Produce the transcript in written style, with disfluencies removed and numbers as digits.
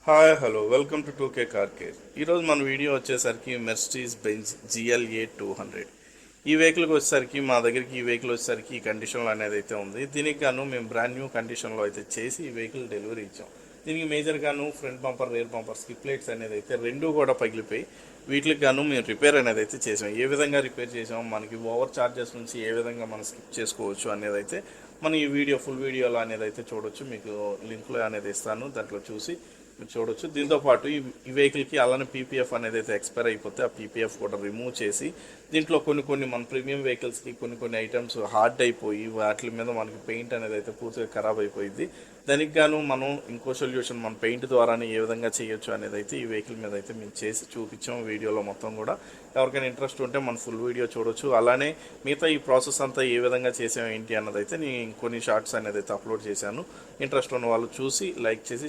Hi hello welcome to 2K car care. ఈరోజు మన video వచ్చేసరికి మెర్సిడీస్ బెంజ్ GLA 200. ఈ వెహికల్కి వచ్చేసరికి మా దగ్గరికి ఈ వెహికల్ వచ్చేసరికి ఈ కండిషన్లో అనేది అయితే ఉంది. దీనికి గాను మేము బ్రాండ్ న్యూ కండిషన్లో అయితే చేసి ఈ వెహికల్ డెలివరీ ఇచ్చాం. దీనికి మేజర్గాను ఫ్రంట్ బంపర్ రేర్ బంపర్ స్కిప్ లైట్స్ అనేది అయితే రెండు కూడా పగిలిపోయి వీటికి గాను మేము రిపేర్ అనేది అయితే చేసాం. ఏ విధంగా రిపేర్ చేసాం, మనకి ఓవర్ చార్జెస్ నుంచి ఏ విధంగా మనం స్కిప్ చేసుకోవచ్చు అనేది అయితే మనం ఈ వీడియో ఫుల్ వీడియోలో అనేది అయితే చూడొచ్చు. మీకు లింక్లో అనేది ఇస్తాను, దాంట్లో చూసి మీరు చూడొచ్చు. దీంతోపాటు ఈ వెహికల్కి అలానే పీపీఎఫ్ అనేది అయితే ఎక్స్పైర్ అయిపోతే ఆ పీపీఎఫ్ కూడా రిమూవ్ చేసి దీంట్లో కొన్ని మన ప్రీమియం వెహికల్స్కి కొన్ని ఐటమ్స్ హార్డ్ అయిపోయి వాటి మీద మనకి పెయింట్ అనేది అయితే పూర్తిగా ఖరాబ్ అయిపోయింది. దానికి గాను మనం ఇంకో సొల్యూషన్ మన పెయింట్ ద్వారానే ఏ విధంగా చేయొచ్చు అనేది అయితే ఈ వెహికల్ మీద అయితే మేము చేసి చూపించాం వీడియోలో మొత్తం కూడా. ఎవరికైనా ఇంట్రెస్ట్ ఉంటే మన ఫుల్ వీడియో చూడొచ్చు. అలానే మిగతా ఈ ప్రాసెస్ అంతా ఏ విధంగా చేసాం ఏంటి అన్నది అయితే నేను కొన్ని షార్ట్స్ అనేది అయితే అప్లోడ్ చేశాను. ఇంట్రెస్ట్ ఉన్న వాళ్ళు చూసి లైక్ చేసి